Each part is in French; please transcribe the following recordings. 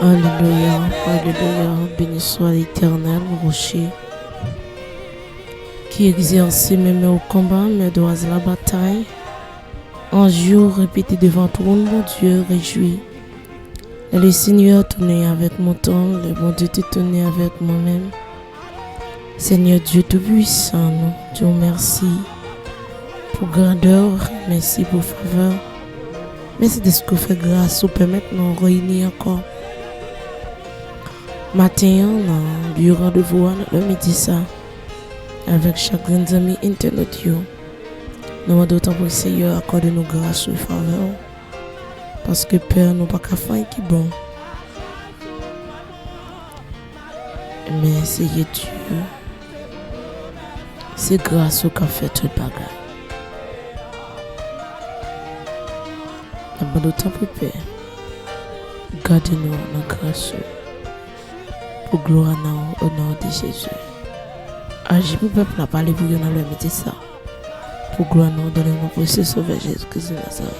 Alléluia, Alléluia, béni soit l'Éternel, mon rocher, qui exerce mes mains au combat, mes doigts à la bataille. Un jour répété devant tout mon Dieu, réjoui. Le Seigneur tournait avec mon temps, le bon Dieu tournait avec moi-même. Seigneur Dieu Tout-Puissant, nous te remercie pour grandeur, merci pour faveur. Merci de ce que fait grâce pour permettre de nous réunir encore. Matin, dans le rendez-vous, le midi, ça, avec chaque grand ami internet. Nous demandons autant pour le Seigneur accorder nos grâces et faveur. Parce que Père, nous pas qu'à faire qui bon. Mais Seigneur Dieu, c'est grâce au qu'a fait tout le bagage. Nous demandons autant pour Père. Garde-nous dans la grâce. Pour gloire au nom de Jésus. Agis pour le peuple n'a pas les bouillons dans le métier ça. Pour gloire dans le nom précieux Sauveur Jésus-Christ de Nazareth.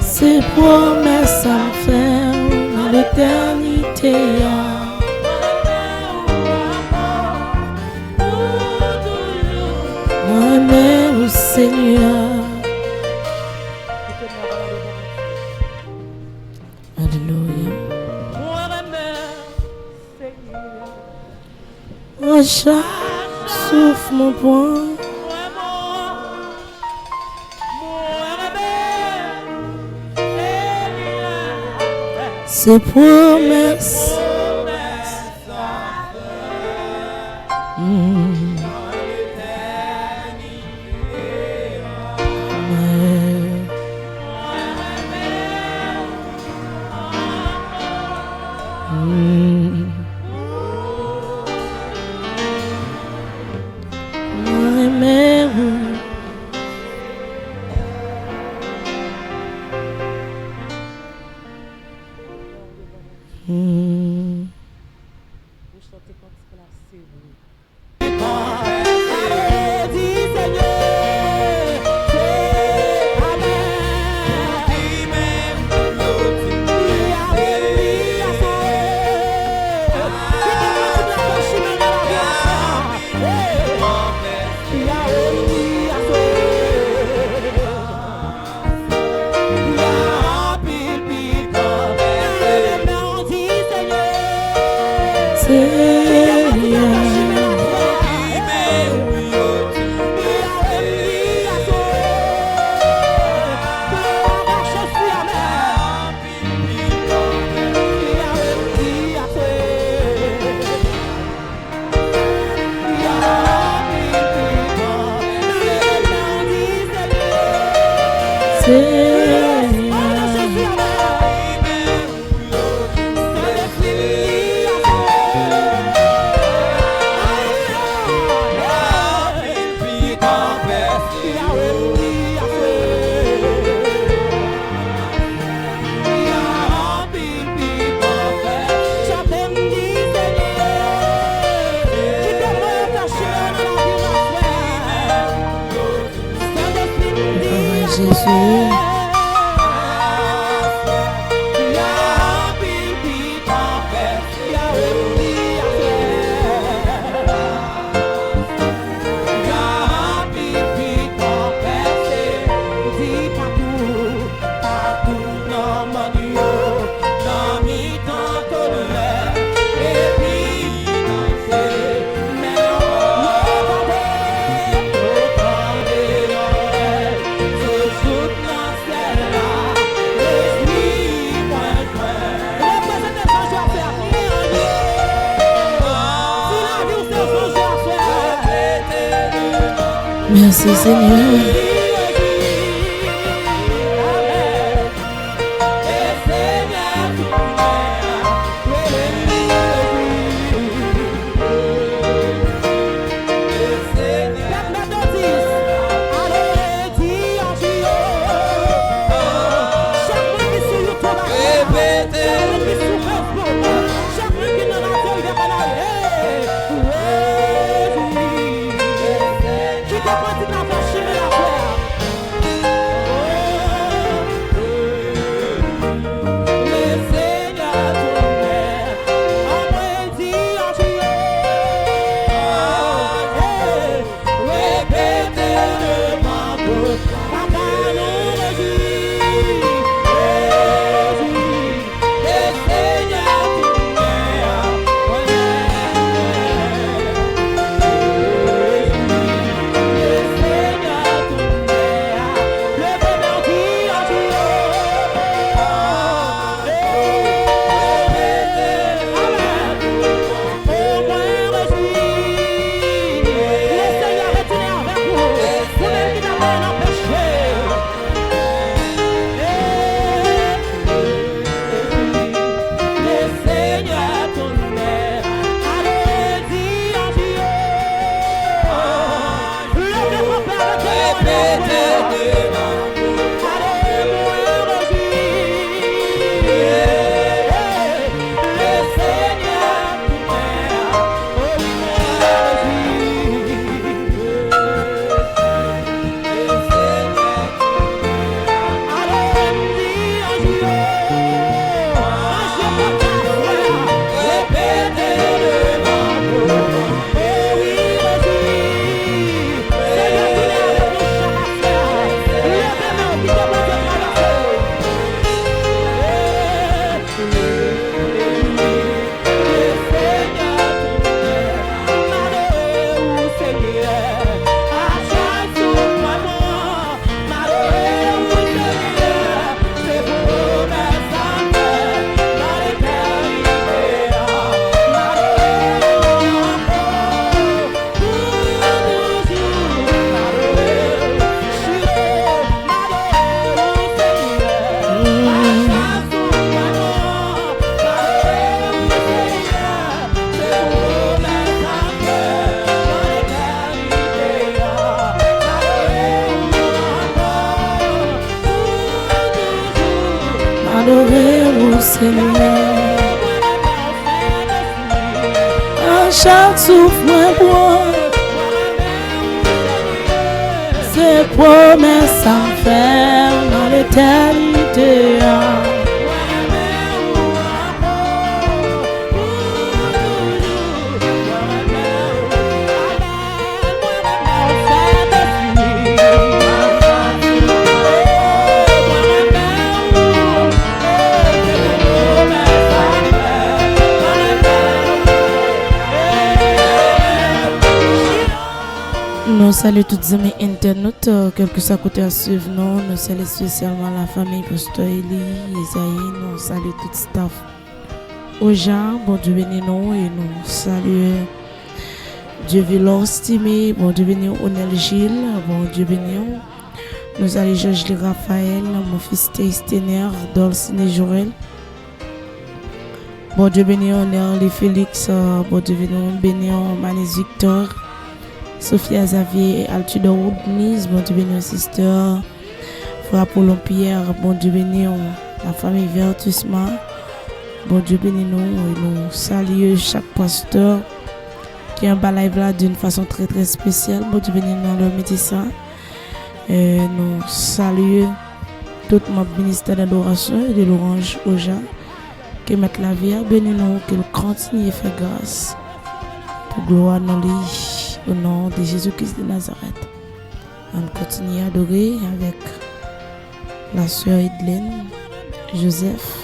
Ses promesses à faire dans l'éternité. Moi-même au Seigneur. Alléluia. À chaque souffle mon point. Ses promesses. Jésus. Merci Seigneur. Adorez-vous Seigneur. À chaque souffle moi bois, ses promesses à faire dans l'éternité. Nous saluons toutes mes internautes, quel que soit côté à suivre, nous saluons spécialement la famille Pasteur Eli, Isaïe, nous saluons tout staff. Aux gens, bon Dieu béni nous et nous saluons Dieu Villon Stimé, bon Dieu béni Onel Gilles, bon Dieu béni nous saluons Georges Raphaël, mon fils Théistener, Dolcine Jorel. Bon Dieu béni Onel Félix, bon Dieu béni Manis Victor. Sophia Xavier, Altudo Woodnis, bon Dieu béni, sister, frère Apollon Pierre, bon Dieu béni, la famille Vertusma, bon Dieu béni nous, et nous saluons chaque pasteur qui est en bas live là d'une façon très très spéciale, bon Dieu béni dans leur médecin, Et nous saluons tout notre ministère d'adoration et de l'Orange Oja qui met la vie à bénir nous, qu'il continue à faire grâce. Pour gloire dans lui, au nom de Jésus-Christ de Nazareth. On continue à adorer avec la sœur Edlène, Joseph.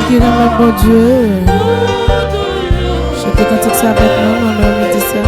Qui remet bon Dieu. Je te cantique ça avec nous, on a dit ça.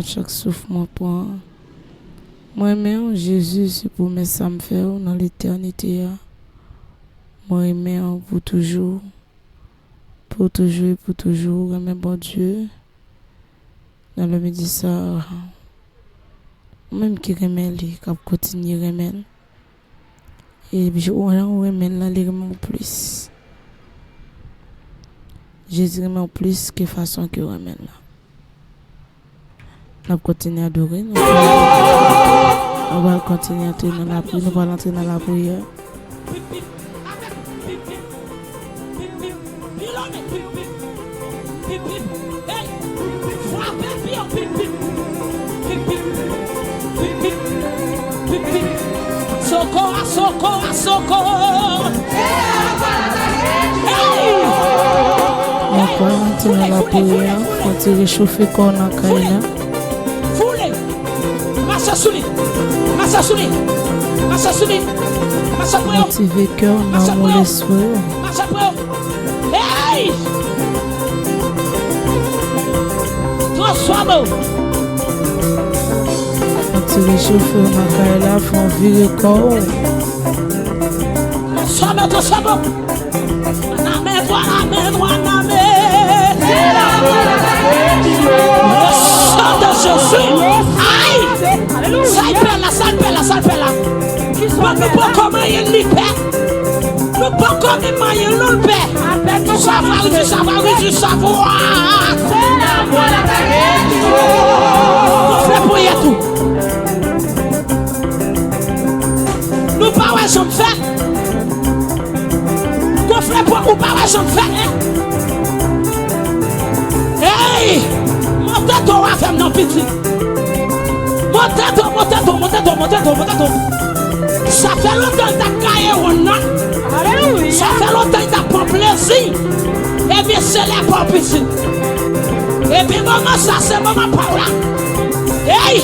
Chaque souffle moi prend. Moi-même, Jésus, c'est pour me ça me fait dans l'éternité. Moi-même, pour toujours. Pour toujours et pour toujours. Mais bon Dieu, dans le midi, ça, même qui remet, qui continue à remettre. Et je remet là, les remet plus. Jésus remet plus que façon que remet là. On va continuer à adorer. On va continuer à entrer dans la prière. Nous allons entrer dans la prière. Socorro, socorro, socorro. On va entrer dans la prière. On va réchauffer le corps dans la caille. Motiver cœur dans mon esprit. Hey! Transforme. Motiver chauffer ma caille là, faut virer corps. Transforme, transforme. Amen, toi, amen, toi, amen. Le sang de Jésus. Aïe! Ça y perd là, ça y perd là, ça y perd là. Nous ne pouvons pas moyen de paix. Nous ne pouvons pas moyen de paix. Du savoir, du savoir, du savoir. Nous faisons pour y tout. Nous ne pouvons pas faire. Nous faisons pour ou pas faire. Hey! Montez ton affaire dans le petit. Montez. Ça fait longtemps que tu as caillé au nom. Ça fait longtemps que tu as pris plaisir. Et bien, c'est les pauvres ici. Et puis, maman, ça, c'est maman par là. Hey!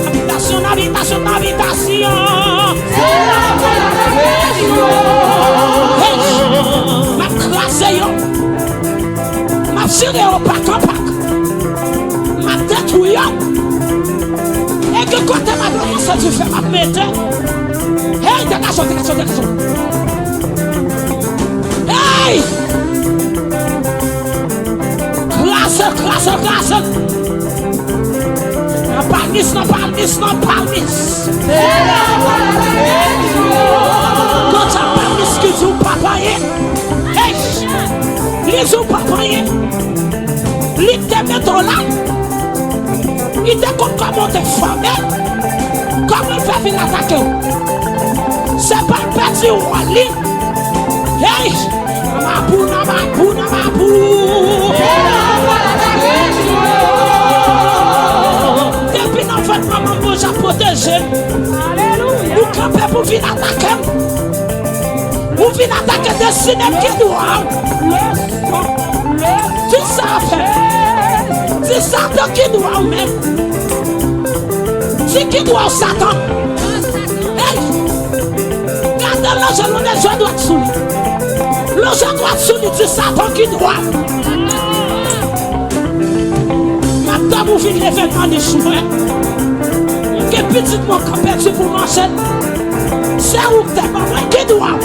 Habitation, habitation, habitation. C'est la habitation. Ma crasse, yo. Ma tiré au pack en pack. Ma tête, oui, et que quand tu m'as commencé à faire ma mettre, hey, dégage. Hey! Classe. Non, palmis. C'est la quand tu as palmis que tu papa, l'église ou pas rien. Il te met là. Il te compte comment te former. Comment faire venir attaquer. C'est pas le petit roi. Hey! Namabou. Depuis dans votre maman, vous a protégé. Vous campez pour venir attaquer. Vous venez attaquer des cinémas qui doivent. Tu sais, c'est Satan qui doit même. C'est qui doit Satan. Hey! Gardez l'argent, on est droit sous lui. L'argent droit sous lui, c'est Satan qui doit. Maintenant, vous venez l'événement des chouins. Que petit mon campé pour manger. C'est où t'es maman qui doit.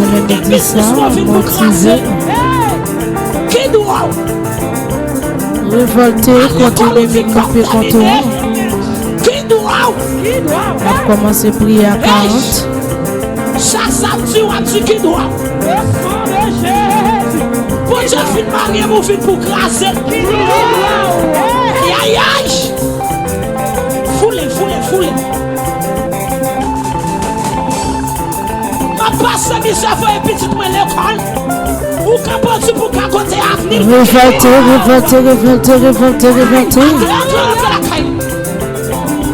Le médecin motivé. Qui doit. Révolté contre les camper contre moi. Qui doit. A commencé à prier à 40. Chaque samedi ou à qui doit. Pour je finis marier, vous finissez pour grasser. Aïe aïe. Foulez. Ma passe mes cerveau et petit moi l'école. Ou capote pour qu'à côté avenir. Révolté.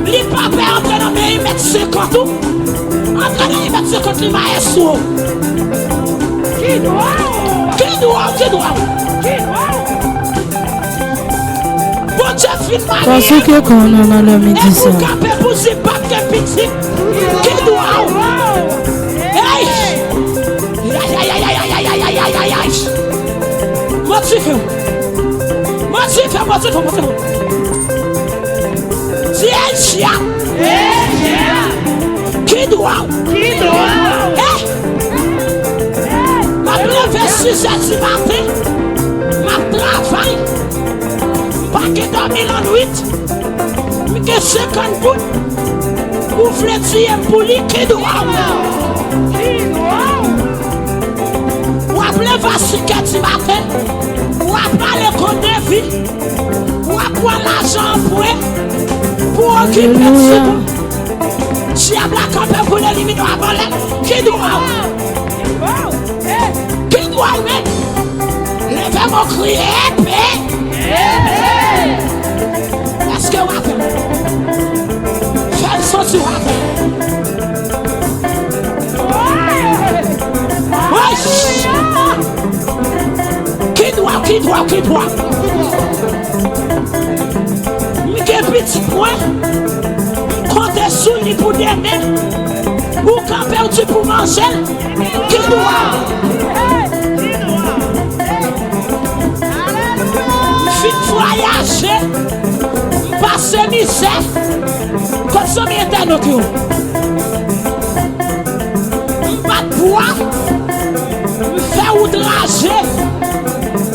Les papas entrent dans mes mettre 50 ou. Entrent dans les mettre 50 les maïs. Qui doit. Bon Dieu film marié. Parce que quand on a le médecin. Et pour camper pour ces papas que petit. Qui doit. Aïe. Motivez-vous. Tiens. Qui doit. Ma lève 6 heures du matin. Ma travail. Pas que dormir en nuit. Mais que 50 gouttes. Vous voulez dire pour lui qui doit. Ou après va se du matin. Ou après le compte de vie. Ou après l'argent pour occuper de si à la campagne pour l'éliminer avant l'air, qui doit. Levez mon crier, est-ce que vous appelez? Faites son sur Qui doit. Mais quel petit point. Comptez sur lui pour donner. Ou quand perdu pour manger. Qui doit. Fit voyager. Passer misère. Comme ça, m'y interne que vous. Pas de bois. Faire outrager.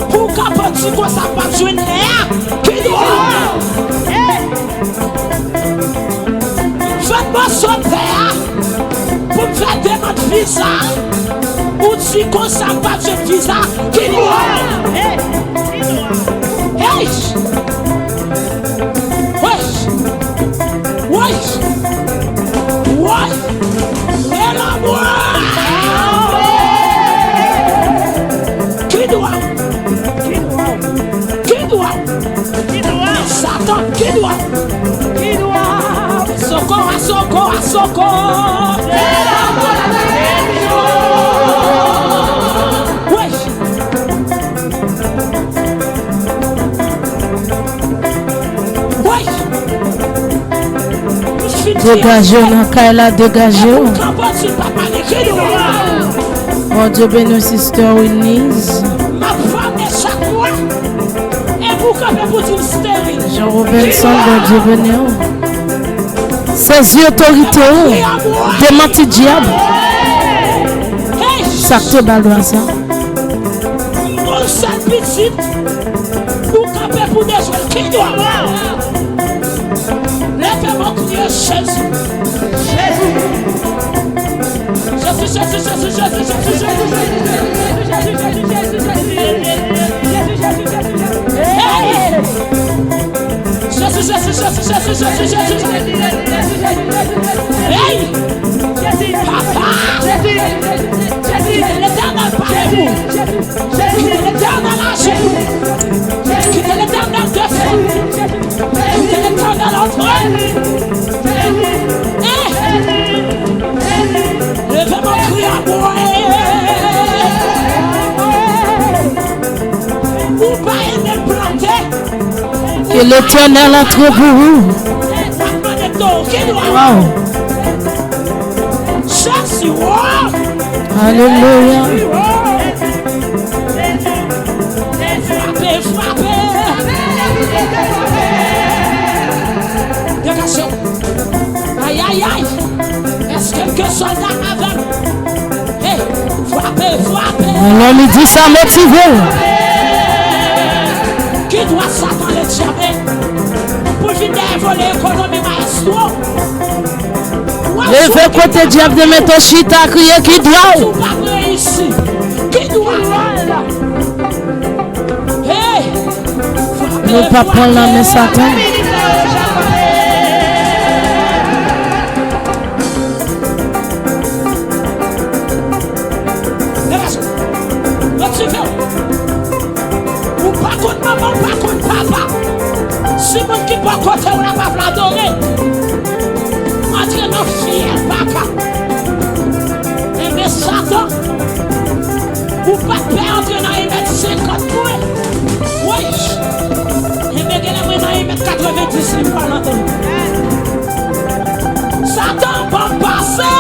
Pour qu'un petit quoi ça pas jouer l'air. Qui doit. Faites-moi son père pour me faire des visa. Ou si qu'on ça pas de visa. Qui doit. Hey. Ouais. Et la moi. Qui doit. Satan, qui doit. Soko. Dégagez, dégagez. Mon Dieu bénisse Sister Winnie's. Ma femme est chaque mois. Et vous campez pour dire stérile. Jean-Robinson, mon Dieu bénisse. Ces autorités, démenti diable. Ça te balance ça. Mon seul petit. Vous campez pour des gens qui doivent. Lèvez-moi crier Jésus. Jésus. Hey! Papa! L'Éternel parle vous. L'Éternel agit. L'Éternel défend. L'Éternel entre. Levez mon cri à moi. Vous pas aimer planter. Que l'Éternel entre vous. Wow. Alléluia. Frappez. Dégagez. Aïe. Est-ce que quelques soldats avec? Hey, frappez. L'homme dit ça motivé. Qui doit Satan le diable? Pour finir voler l'économie maestro. Levez côté diable de mettre chita crier qui doit. Qui doit? Hey! Ne pas prendre la main Satan. Ou pas contre maman, pas contre papa. Si mon qui pas côté on n'a pas l'adorer. Entre nos filles, papa. Et mais Satan, ou pas perdre dans les mettre 50 points. Oui. Et bien, il y a les mettre 90 livres par l'an. Satan va passer.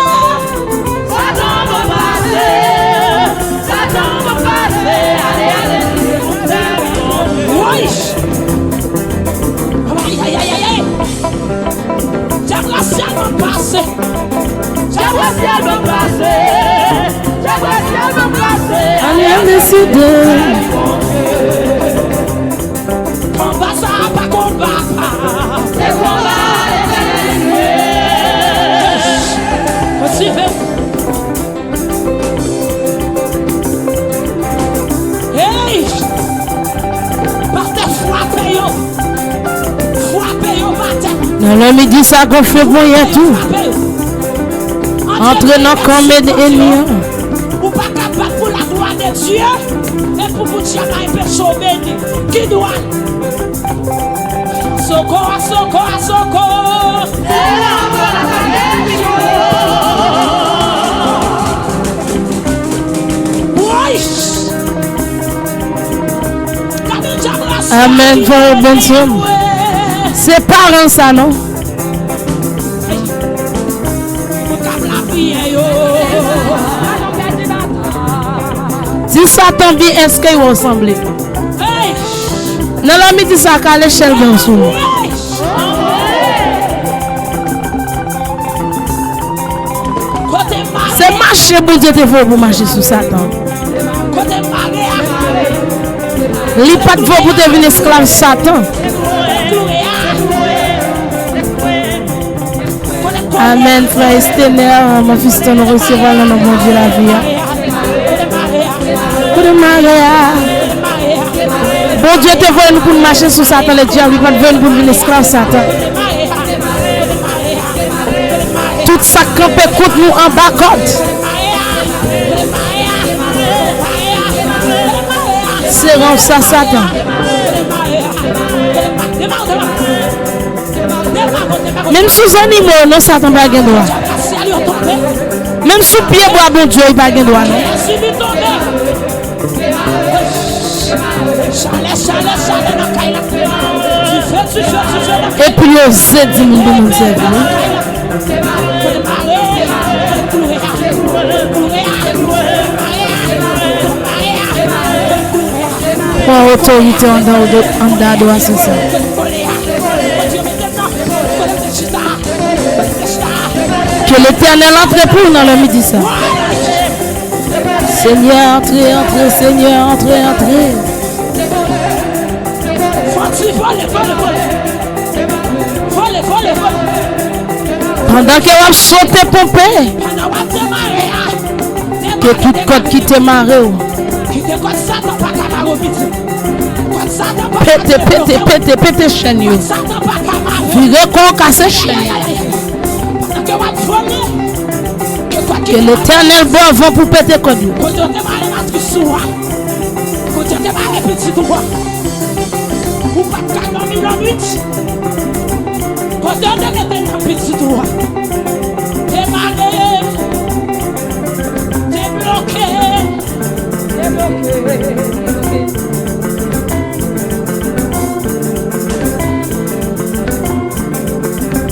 Oui. Aïe. J'aimerais seulement passer. Allez, décider. Combat ça, pas combat. C'est combat. Hey! Partez frappez yo matin. Dans le midi, ça gonfle pour y a tout. Entre nos comètes ennemis. Ou pas capable pour la gloire de Dieu. Et pour vous dire qu'il peut sauver. Qui doit? Socorro. Amen, frère Benson. C'est parents ça, non? Si ça tombe bien, est-ce qu'ils vont ressembler? Non, la midi, ça a l'échelle d'un sou. C'est marcher pour Dieu, il faut marcher sous Satan. Il pas de pour devenir esclave Satan. Amen, frère Esténer, mon fils, tu nous recevras dans le nom de la vie. Bon Dieu te voit nous pour marcher sous Satan, le diable, il va venir pour devenir esclave Satan. Tout ça campé contre nous en bas côte. C'est rend ça Satan. Même sous animaux, non, Satan n'a pas de droit. Même sous pied bois, bon Dieu, il n'a pas de droit. Et puis, on sait 10 000 de mon cerveau. Prends autorité en dehors de c'est ça. Que l'Éternel entre pour nous dans le midi ça. Seigneur, entrez, Seigneur, entrez. Pendant que vous sautez pompé, que toute côte qui te marre, Pété chaîne yo. Virez qu'on casse chaîne. Que l'Éternel boit vent pour péter code yo.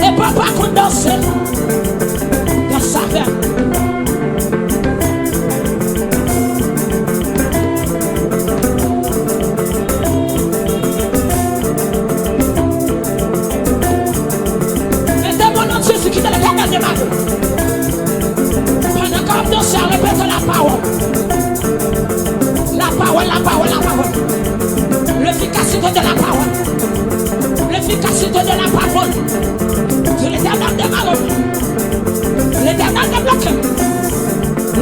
Et papa qu'on danse dans sa veine. Mettez mon nom de Jésus qui est l'Éternel des maris. Pendant qu'on danse, répète la parole. La parole, la parole, la parole. L'efficacité de la parole. L'efficacité de la parole. C'est l'Éternel démarre. L'éternel débloque.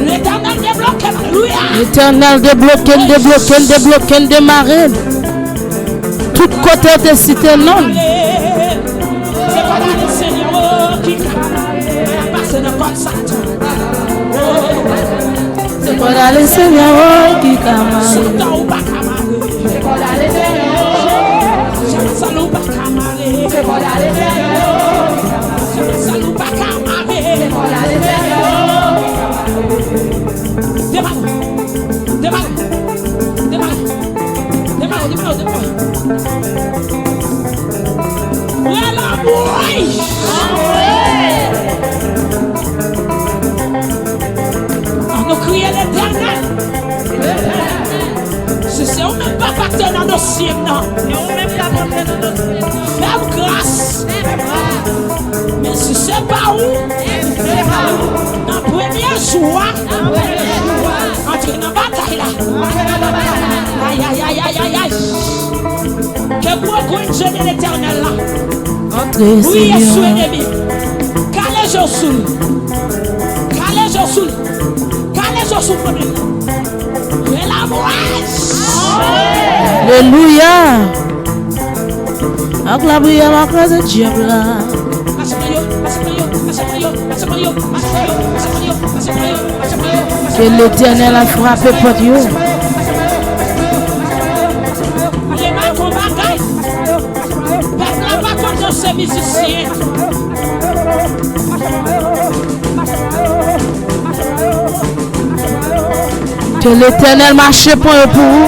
L'éternel débloque. Alléluia. L'éternel débloque, démarrer. Tout côté de cité non. C'est pas le Seigneur qui passe de comme ça. C'est pas le Seigneur qui camarade. C'est pas le Seignor. Salou pas camarade. C'est pas le Seignor. Salou pas camarade. C'est pas le Seignor. Démarre. Ouais, la bouille. On nous crie l'Éternel. C'est on même pas partir dans nos cieux, non. Fais grâce. Mais si c'est pas où, dans premier joie, entre dans la bataille là. Aïe. Que beaucoup de jeunes de l'Éternel là. Oui, Jésus ennemi. Calez Josul. Problème. Et la voix. Alléluia. Avec la prière, ma cause de diable là. Que l'Éternel a frappé pour Dieu. Les mains qu'on bagaille. Peuple là pas contre ces musiciens. Que l'Éternel marche pour vous.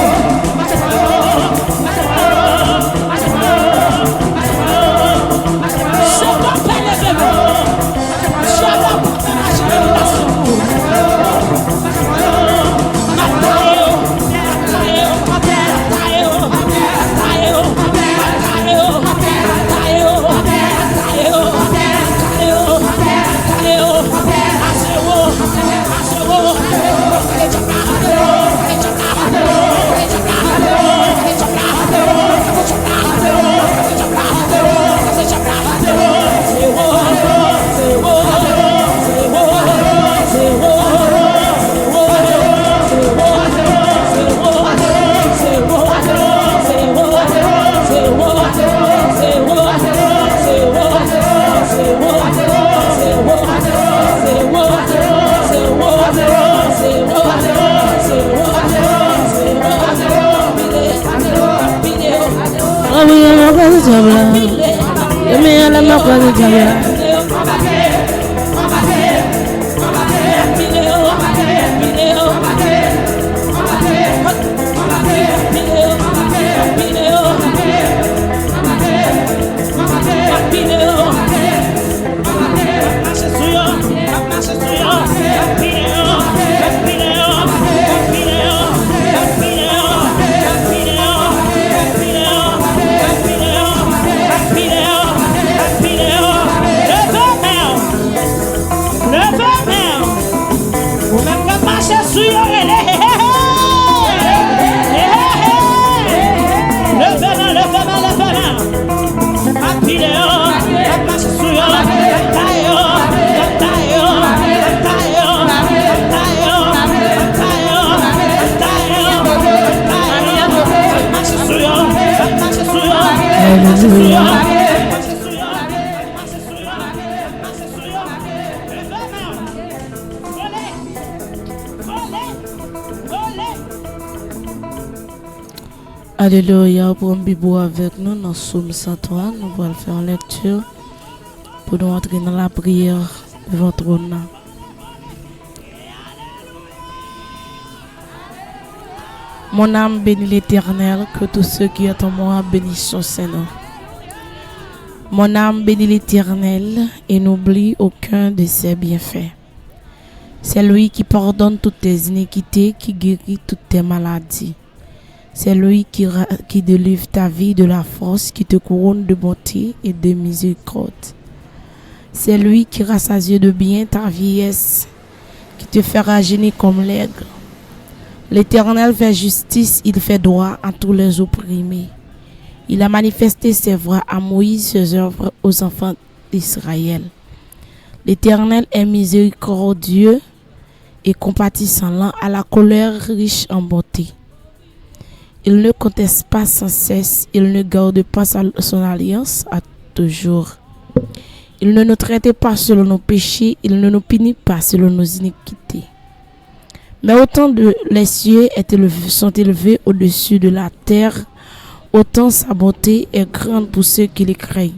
Hallelujah. Alléluia, pour un bibou avec nous dans Psaume 103, nous allons faire une lecture pour nous entrer dans la prière devant le trône. Mon âme bénit l'Éternel, que tous ceux qui sont en moi bénissent son Seigneur. Mon âme bénit l'Éternel et n'oublie aucun de ses bienfaits. C'est lui qui pardonne toutes tes iniquités, qui guérit toutes tes maladies. C'est lui qui délivre ta vie de la force, qui te couronne de bonté et de miséricorde. C'est lui qui rassasie de bien ta vieillesse, qui te fait rajeunir comme l'aigle. L'Éternel fait justice, il fait droit à tous les opprimés. Il a manifesté ses voies à Moïse, ses œuvres aux enfants d'Israël. L'Éternel est miséricordieux et compatissant, lent à la colère, riche en bonté. Il ne conteste pas sans cesse, il ne garde pas son alliance à toujours. Il ne nous traite pas selon nos péchés, il ne nous punit pas selon nos iniquités. Mais autant les cieux sont élevés au-dessus de la terre, autant sa bonté est grande pour ceux qui les craignent.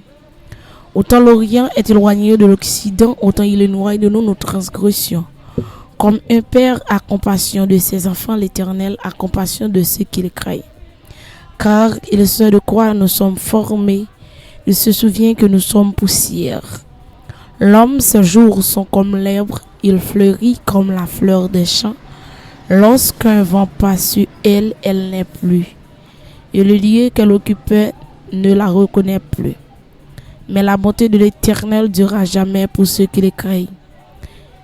Autant l'Orient est éloigné de l'Occident, autant il éloigne de nous nos transgressions. Comme un père a compassion de ses enfants, l'Éternel a compassion de ceux qui le craignent. Car il sait de quoi nous sommes formés, il se souvient que nous sommes poussière. L'homme, ses jours sont comme l'herbe, il fleurit comme la fleur des champs. Lorsqu'un vent passe sur elle, elle n'est plus. Et le lieu qu'elle occupait ne la reconnaît plus. Mais la bonté de l'Éternel durera jamais pour ceux qui les craignent.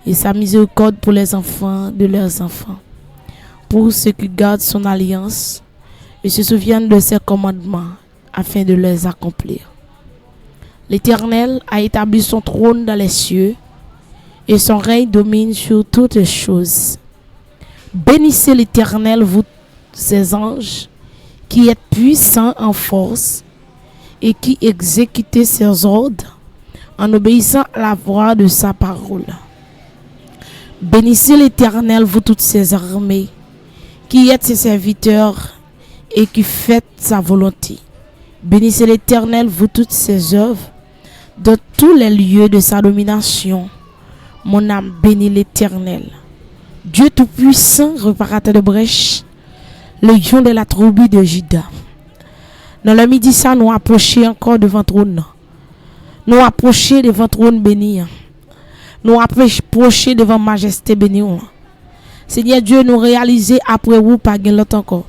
Et sa miséricorde pour les enfants de leurs enfants. Pour ceux qui gardent son alliance et se souviennent de ses commandements afin de les accomplir. L'Éternel a établi son trône dans les cieux et son règne domine sur toutes choses. Bénissez l'Éternel, vous ses anges, qui êtes puissants en force et qui exécutez ses ordres en obéissant à la voix de sa parole. Bénissez l'Éternel, vous toutes ses armées, qui êtes ses serviteurs et qui faites sa volonté. Bénissez l'Éternel, vous toutes ses œuvres, dans tous les lieux de sa domination. Mon âme bénit l'Éternel. Dieu Tout-Puissant, réparateur de brèches, le lion de la tribu de Juda. Dans le midi, ça nous approcher encore devant trône. Nous approcher devant trône béni. Nous approcher devant majesté béni. Seigneur Dieu, nous réaliser après vous, pas gain l'autre encore.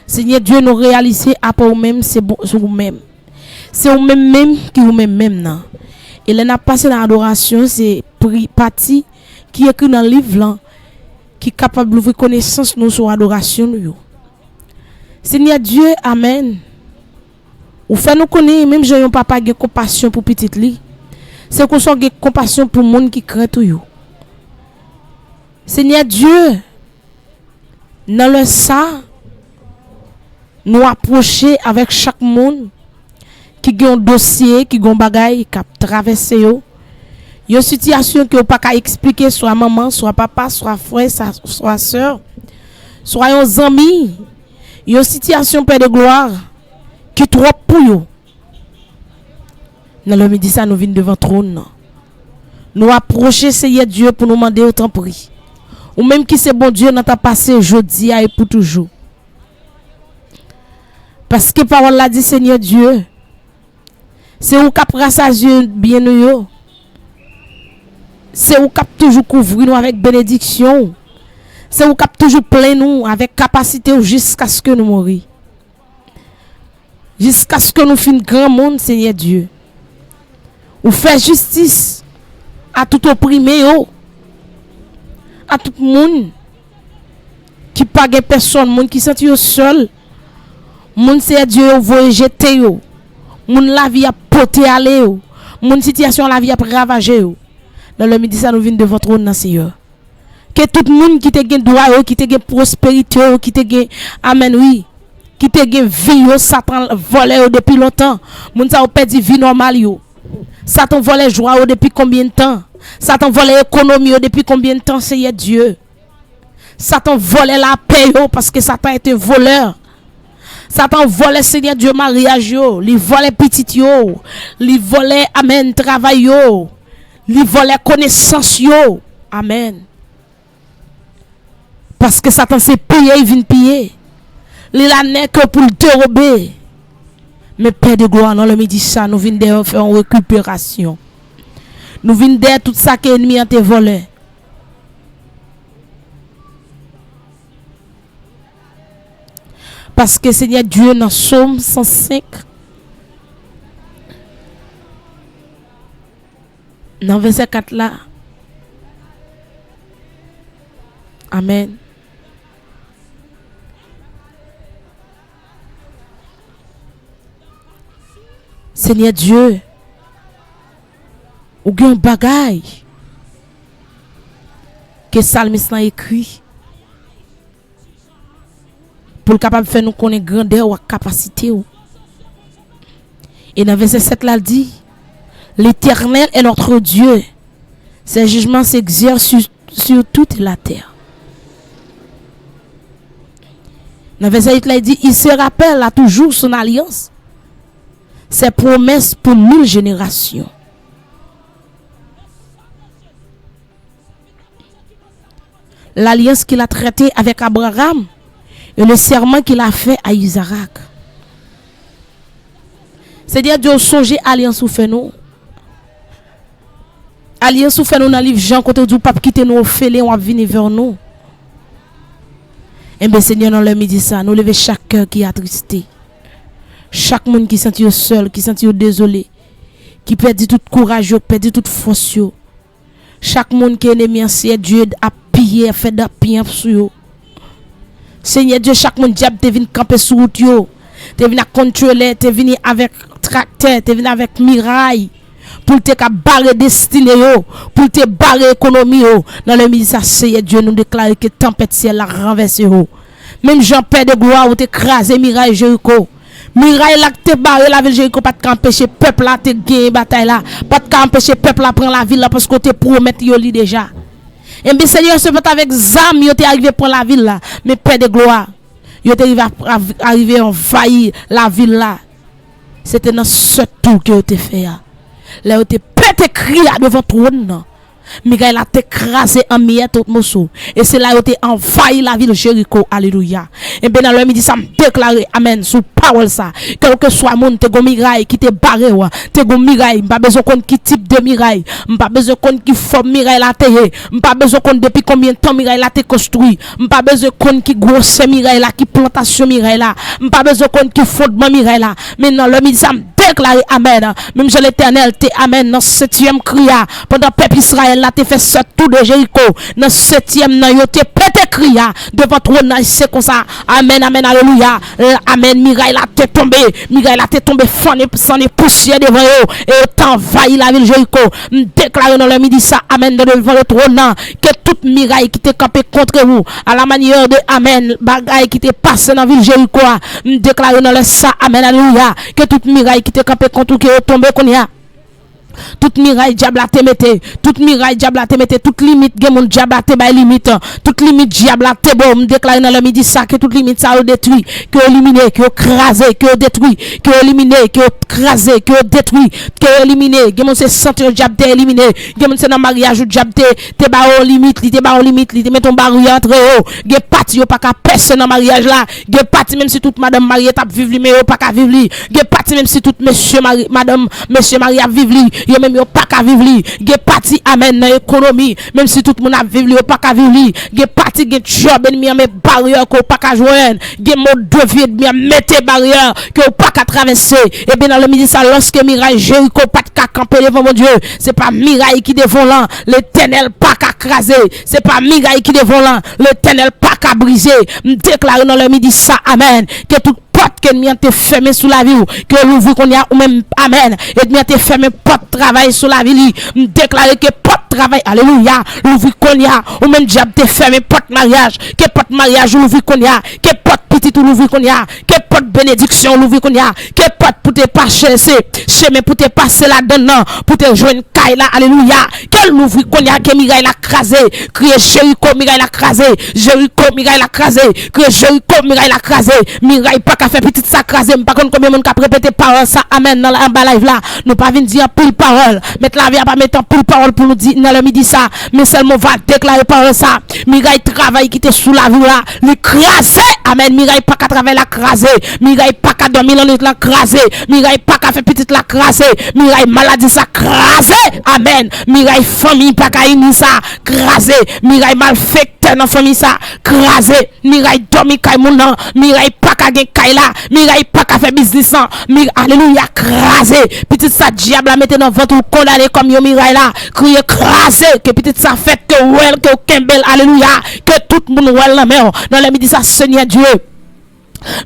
Seigneur Dieu, nous réaliser après vous-même, c'est bon, c'est vous-même. C'est vous-même qui vous-même non. Et là, n'a passé dans l'adoration, c'est partie qui est écrit dans le livre là, qui est capable d'ouvrir connaissance nous sur l'adoration nous. Seigneur Dieu, amen. Ou fait nous connaître même j'ai un papa qui a compassion pour petite li. C'est qu'on soit compassion pour monde qui craint tout yo. Seigneur Dieu, dans le ça nous approcher avec chaque monde qui a un dossier, qui a un bagage qui a traversé yo. Une situation que vous pas expliquer soit maman, soit papa, soit frère, soit soeur, soit un ami. Une situation père de gloire qui trop pour yo. Dans le midi ça nous vient devant trône. Nous approcher Seigneur Dieu pour nous demander autant prix. Ou même qui c'est bon Dieu dans ta passé aujourd'hui et pour toujours. Parce que parole la dit Seigneur Dieu. C'est où cap rassasier bien nous. C'est où cap toujours couvrir nous avec bénédiction. C'est où cap toujours plein nous avec capacité jusqu'à ce que nous mourions. Jusqu'à ce que nous finissons grand monde, Seigneur Dieu. Ou faire justice à tout opprimé, à tout le monde qui pas de personne, monde qui sent seul. Monde Seigneur Dieu vous jeter yo. Monde la vie a porter aller yo. Monde situation la vie a ravager yo. Dans le midi ça nous vient de votre trône Seigneur. Que tout le monde qui te gagne droit, qui te gagne prospérité, qui te gagne amen oui, qui te gagne vie, Satan volé depuis longtemps. Moun sa ou perdu vie normale yo. Satan volé joie depuis combien de temps? Satan volé économie depuis combien de temps, Seigneur Dieu? Satan volé la paix parce que Satan est un voleur. Satan vole Seigneur Dieu mariage yo, li vole petit yo, li vole amen travail yo, li vole connaissance yo. Amen. Parce que Satan c'est piller, il vient piller. Il la n'est que pour le dérober. Mais Père de gloire, dans le midi ça, nous venons de faire une récupération. Nous venons de tout ça que l'ennemi a te volé. Parce que Seigneur Dieu, dans Psaume 105, dans verset 4 là, amen. Seigneur Dieu, ou gen bagay que Salmiste a écrit pour capable faire nous connaître grandeur ou capacité. Et dans verset 7 là, il dit, l'Éternel est notre Dieu. Ses jugements s'exercent sur toute la terre. Dans verset 8 là, il dit, il se rappelle à toujours son alliance, ses promesses pour 1000 générations. L'alliance qu'il a traitée avec Abraham et le serment qu'il a fait à Isaac. C'est-à-dire Dieu songer alliance ou fait nous. Alliance ou fait nous dans le livre Jean côté du pape quitter nous fêler on va venir vers nous. Et bien Seigneur dans le midi ça nous lever chaque cœur qui est attristé. Chaque monde qui senti seul, qui senti désolé, qui perdit tout courage, perdit toute force. Chaque monde qui est ennemi ancien Dieu a pillé, fait de pire sur eux. Seigneur Dieu, chaque monde diable te vient camper sur route yo, te vient contrôler, te vient avec tracteur, te vient avec miraille pour te barrer destiné yo, pour te barrer économie yo. Dans le ministère Seigneur Dieu nous déclare que tempête ciel la renverser yo. Même Jean-Père de gloire ou te écraser miraille Jéricho. Miraille là te barrer la ville Jéricho pas de empêcher peuple là te gagner bataille là, pas de empêcher peuple là prendre la ville là parce que te promet yo li déjà. Et bien Seigneur, c'est peut avec zam, yo t'es arrivé pour la ville là, mais Père de gloire, yo t'es arrivé envahir la ville là. C'était dans ce tour que yo t'es fait. Là yo t'es pété crié devant trône. Miraille a écrasé en miettes autre morceau. Et c'est là où tu envahi la ville Jéricho. Alléluia. Et bien dans le midi, ça me déclare, amen, sous parole ça. Quel que soit monde, te go miraille qui te barré, te go miraille, m'pas besoin qu'on qui type de miraille, m'pas besoin qu'on qui forme miraille la terre, m'pas besoin qu'on depuis combien de temps miraille la te construit, m'pas besoin qu'on qui grosse miraille là, qui plantation miraille là, m'pas besoin qu'on qui fondement miraille là. Mais dans le midi, ça me déclare, amen. Même je l'Éternel, te amen, dans 7e cria, pendant peuple Israël là, te fait ce tour de Jéricho, dans 7e nan yo te pété cria, devant trône c'est comme ça, amen, amen, alléluia, amen, miraille là te tombé, sans les poussières devant eux, et t'envahit la ville Jéricho, déclare dans le midi ça, amen, devant le trône, que toute miraille qui te campé contre vous, à la manière de amen, bagaille qui te passe dans la ville Jéricho, déclare dans le ça, amen, alléluia, que toute miraille qui te campé contre vous, qui est tombé qu'on y a. Toute miraille diable a te mette, toute miraille diable a te mette, toute limite gen mon diable a te bay limite, toute limite diable a te bon, me déclare dans le midi ça que toute limite ça détruit, que éliminer, que écraser, que détruit, que éliminer, que écraser, que détruit, que éliminer, gen mon c'est santé diable te éliminer, gen mon c'est dans mariage diable te ba au limite, li te ba au limite, li te met ton barrière entre eux, gen parti yo pas ka personne dans mariage là, gen parti même si toute madame mariée t'a vivre li mais yo pas ka vivre li, gen parti même si toute monsieur mari madame monsieur marié a vivre li, yo même yo pas ka vivre li, gen parti amen dans économie, même si tout le monde a vivre li yo pas ka vivre li, gen parti gen job ennemi mais barrière ko pas ka joindre, gen mode de vie ennemi mettre barrière que pas ka traverser. Et bien dans le midi ça lorsque miraille Jéricho pas ka camper devant mon Dieu, c'est pas miraille qui devant là, l'Éternel pas ka craser, c'est pas miraille qui devant là, l'Éternel pas ka briser. Me déclare dans le midi ça amen, que tout porte que nous te fermé sous la vie, que l'ouvre qu'on y a ou même amen, et nous te fermé porte travail sous la vie, me déclarer que porte travail, alléluia, l'ouvre qu'on y a ou même diable te fermé porte mariage, que porte mariage l'ouvre qu'on y a, que porte petit tout l'ouvrir qu'on y a, que porte bénédiction l'ouvrir qu'on y a, que porte pour te passer, chemin pour te passer là-dedans, pour te jouer une caille là, alléluia, que l'ouvrir qu'on y a, que Mirail l'a crasé, crier Jéricho, Mirail l'a crasé, Jéricho, Mirail l'a crasé, crier Jéricho, Mirail l'a crasé, Mirail pas qu'à faire petite ça crasé, par contre combien de monde qui a répété parole ça, amen, dans la live là, nous pas venir dire pile parole, mettre la vie à pas mettre pile parole pour nous dire, dans le midi ça, mais seulement va déclarer parole ça, Mirail travail qui était sous la vie là, le crasé, amen, Mirail pas qu'à travailler la crasé, Mirail pas qu'à dormir dans la crasé, Mirail pas qu'à faire petite la crasé, Mirail maladie ça crasé, amen, Mirail famille pas qu'à unir ça, crasé, Mirail malfecteur dans famille ça, crasé, Mirail dormi kay moun nan, Mirail pas qu'à gen kay là, Mirail pas qu'à faire business là, alléluia, crasé, petite ça diable la mette dans ventre ou condamné comme yo Mirail là, crier crasé, que petite ça fait que well que Kembel, alléluia, que tout le monde well la main, dans la midi ça Seigneur Dieu.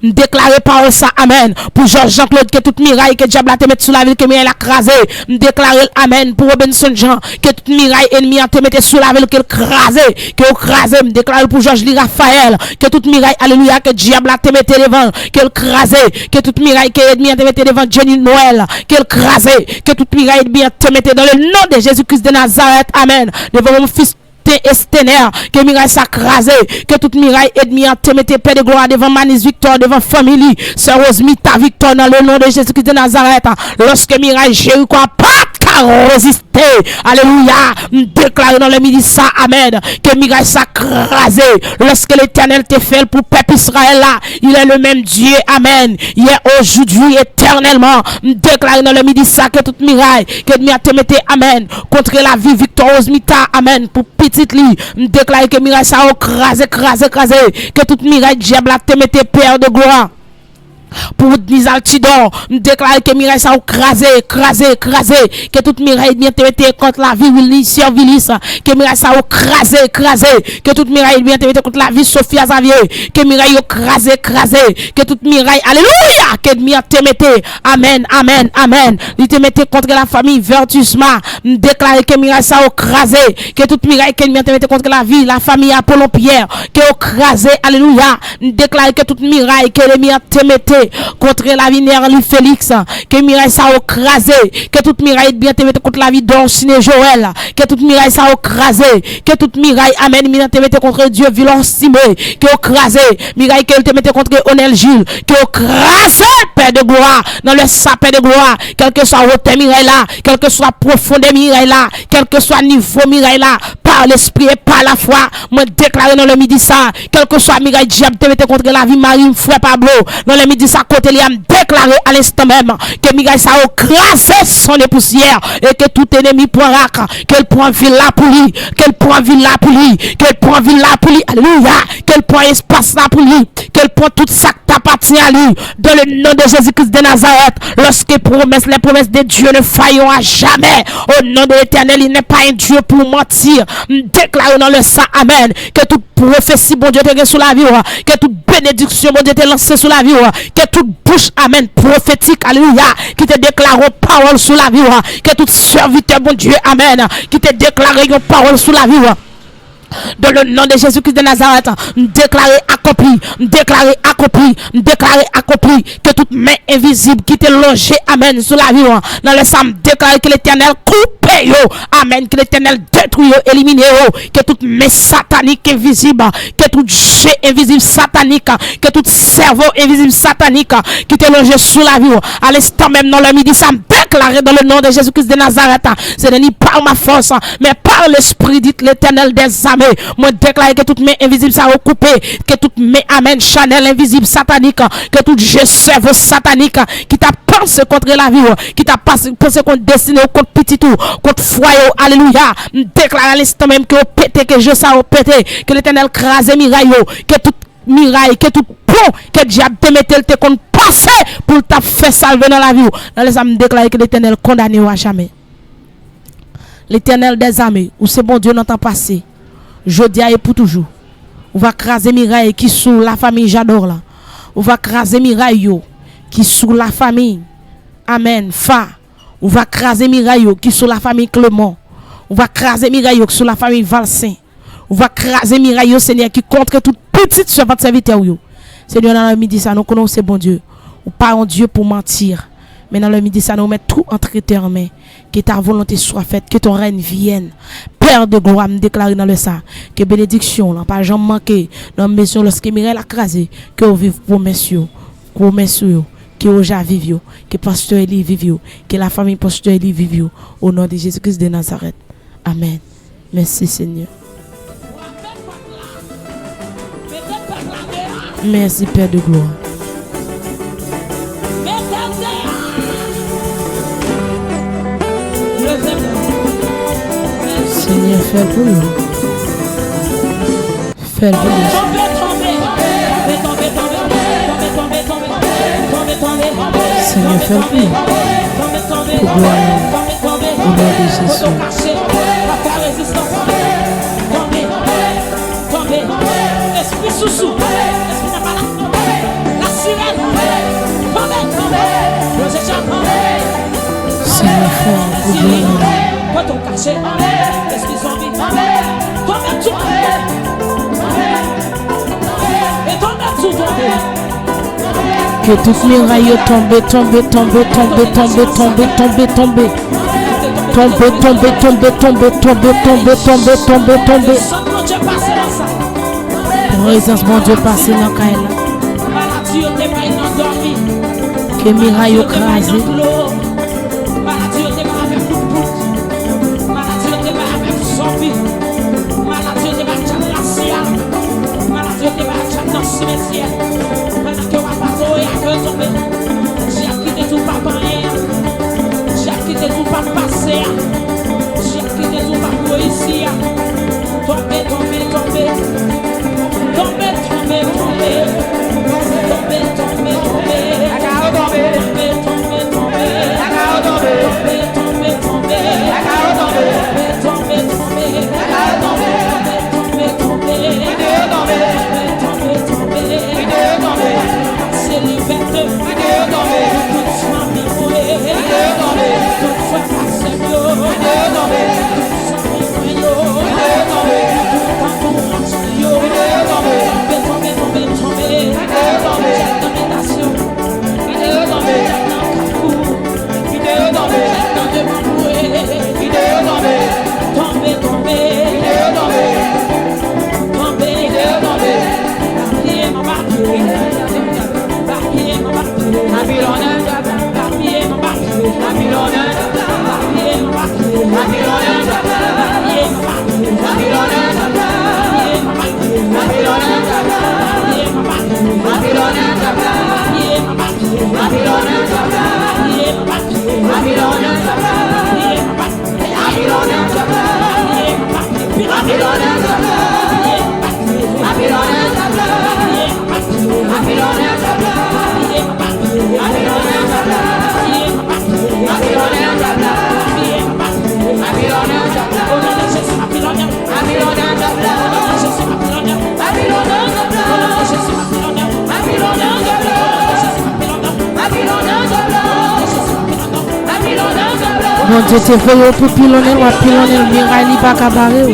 Déclarer par ça, amen. Pour Jean-Claude, que toute miraille que diable a te mettre sous la ville, que Mirail a crasé. Déclarer, amen. Pour Robinson Jean, que toute miraille ennemi a te mettre sous la ville, que crasé, que crasé. Déclarer pour Georges Lee Raphaël, que toute miraille, alléluia, que diable a te mettre devant, que crasé. Que toute miraille que ennemi a te mettre devant Jenny Noël, que crasé. Que toute miraille ennemi a te mettre dans le nom de Jésus-Christ de Nazareth, amen. Devant mon fils Esténer, que Mirail s'accrasé, que toute Mirail ennemi a te mette paix de gloire devant Manis Victor, devant famille, Sœur Rosmita Victor, dans le nom de Jésus-Christ de Nazareth, lorsque Mirail Jéricho a pas résister, alléluia, déclarer dans le midi ça, amen, que Mirail s'accrasé, lorsque l'Éternel te fait pour peuple Israël là, il est le même Dieu, amen, hier, aujourd'hui, éternellement, déclarer dans le midi ça, que toute Mirail, que ennemi a te mette, amen, contre la vie Victor Rosmita, amen, pour petit lit, déclarer que Mirail ça a crasé, que toute Mirail diable a te mette père de gloire. Pour Nizal Tidor, déclarer que Mirail ça a crasé, que toute Mirail bien te mette contre la vie Willy Servilis, que Mirail ça a crasé, que toute Mirail bien te mette contre la vie Sophia Xavier, que Mirail a crasé, que toute Mirail, alléluia, que Mirail te mette, amen, il te mette contre la famille Vertusma, déclarer que Mirail ça a crasé, que toute Mirail que Mirail te mette contre la vie, la famille Apollon Pierre, que a crasé, alléluia, déclarer que toute Mirail que Mirail te mette contre la vie Nerly Félix, que Mirail ça a crasé, que toute Mirail bien te mette contre la vie d'Orsine Joël, que toute Mirail ça a crasé, que toute Mirail, amen, Mirail te mette contre Dieu Violon Simé, que a crasé, Mirail que te mette contre Onel Gilles, que a crasé, Père de gloire, dans le sapin de gloire, quel que soit hauteur Mirail là, quel que soit profondeur Mirail là, quel que soit niveau Mirail là, par l'esprit et par la foi, moi déclarer dans le midi ça, quel que soit Mirail diable te mette contre la vie Marie, frère Pablo, dans le midi ça côté lui a déclaré à l'instant même que Mirail ça a crasé son poussière et que tout ennemi prend rac, qu'elle prend ville là pour lui, qu'elle prend ville là pour lui, qu'elle prend ville là pour lui, alléluia, qu'elle prend espace là pour lui, qu'elle prend tout ça qui t'appartient à lui, dans le nom de Jésus-Christ de Nazareth, lorsque les promesses de Dieu ne failliront à jamais, au nom de l'Éternel, il n'est pas un Dieu pour mentir, déclaré dans le sang, amen, que toute prophétie, bon Dieu, te sur la vie, que toute bénédiction, bon Dieu, te lancée sur la vie, que toute bouche, amen, prophétique, alléluia, qui te déclare parole sur la vie, que tout serviteur, bon Dieu, amen, qui te déclare une parole sur la vie, dans le nom de Jésus-Christ de Nazareth, déclaré accompli, que toute main invisible qui te logé, amen, sur la vie, dans le sang, déclaré que l'Éternel coupe, amen, que l'Éternel détruit, élimine, que toute main satanique invisible, que tout jet invisible satanique, que tout cerveau invisible satanique qui te logé sur la vie, à l'instant même dans le midi, ça me déclaré dans le nom de Jésus-Christ de Nazareth, ce n'est ni par ma force, mais par l'Esprit, dit l'Éternel des armées. Moi déclare que toute main invisible ça recoupé, que toute main, amen, Chanel invisible satanique, que tout jeu cerveau satanique qui t'a pensé contre la vie, qui t'a pensé contre destiné, contre petit tout, contre foyer, alléluia, déclare à l'instant même que pété, que je ça pété, que l'Éternel crase Mirail, que toute Mirail, que tout pont, que diable te mette te compte passer pour t'a fait salver dans la vie. Dans les âmes déclare que l'Éternel condamné à jamais. L'Éternel des armées, où c'est bon Dieu n'entend passer. Je dis et pour toujours. On va craser Mirail qui sous la famille j'adore là. On va craser Mirail qui sous la famille. Amen. Fa. On va craser Mirail qui sous la famille Clément. On va craser Mirail qui sous la famille Valsin. On va craser Mirail Seigneur qui contre toute petite servante serviteur. Seigneur, dans le midi, ça nous connaissons, bon Dieu. Ou pas un Dieu pour mentir. Mais dans le midi, ça nous met tout entre tes mains. Que ta volonté soit faite, que ton règne vienne. Père de gloire, me déclare dans le sang. Que bénédiction, n'a pas jamais manqué. Dans la maison, lorsque Mireille a crasé, que vous vivez pour messieurs. Pour messieurs. Que Oja vive, que Pasteur Eli vive, que la famille Pasteur Eli vive. Au nom de Jésus-Christ de Nazareth. Amen. Merci Seigneur. Merci Père de gloire. Seigneur, fais pour nous. Fais pour nous. Seigneur, fais pour nous. Pour gloire au nom de Jésus. Esprit sous-sous, esprit n'a pas la sirène, Seigneur, fais pour nous. Quand on cache, esprit zombie, tombe tout, et tombe tout. Que toute muraille tombe, tombe, tombe, tombe, tombe, tombe, tombe, tombe. Tombe, tombe, tombe, tombe, tombe, tombe, tombe, tombe, tombe. Présence mon Dieu passé dans Kaila. Que miraille crasé. Mon Dieu, tu fais pour pilonner ou pilonner le miraille, il pas cabaret.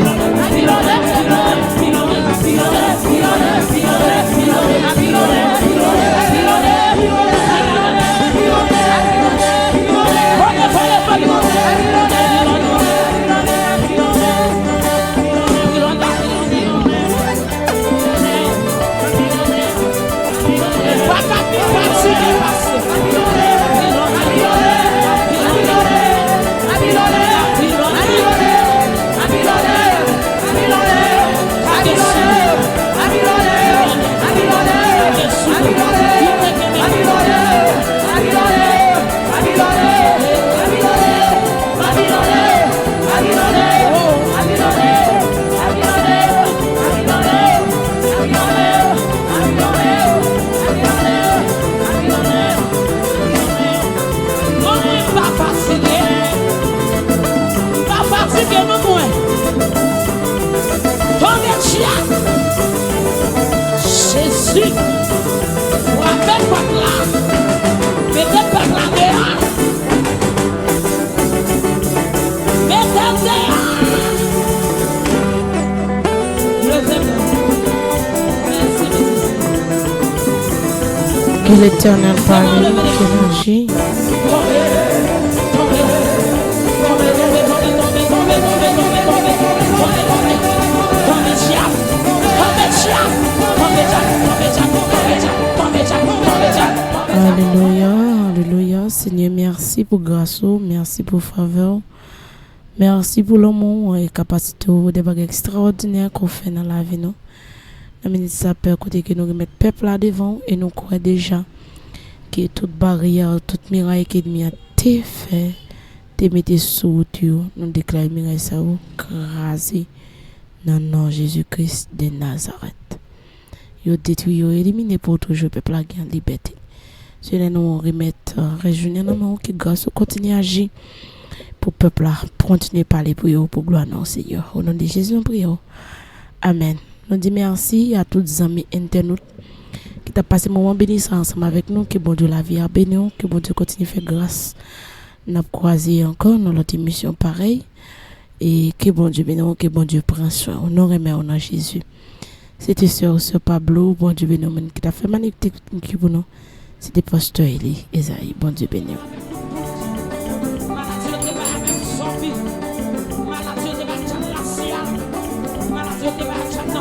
Jésus, ou avec quoi là, mettez par la dehors, mettez dehors, levez-moi, merci. Que l'Éternel parle, qu'il agit. Alléluia, alléluia. Seigneur, merci pour grâce, merci pour faveur. Merci pour l'amour et capacité de bagages extraordinaires qu'on fait dans la vie. Nous ministre Père côté que nous remettre peuple là devant et nous croyons déjà que toute barrière, toute miraille qui est été fait, te mettez sous Dieu. Nous déclarons miraille ça ou crasé dans le nom de Jésus-Christ de Nazareth. Yo détruit, yo éliminé pour toujours peuple là qui en liberté. Seigneur, nous remettre réjouir dans main que grâce continue à agir pour peuple là, continuer à parler pour eux, pour gloire non Seigneur. Au nom de Jésus, nous prions. Amen. Nous disons merci à tous les amis internautes qui ont passé un moment bénissant ensemble avec nous. Que bon Dieu la vie a béni, que bon Dieu continue à faire grâce. Nous avons croisé encore dans notre émission pareille. Et que bon Dieu béni, que bon Dieu prend soin. On nous remet au nom de Jésus. C'était Sœur Pablo, bon Dieu béni, qui t'a fait magnifique pour nous. C'était Pasteur Eli, Esaïe, bon Dieu béni.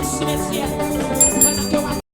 Cimetière.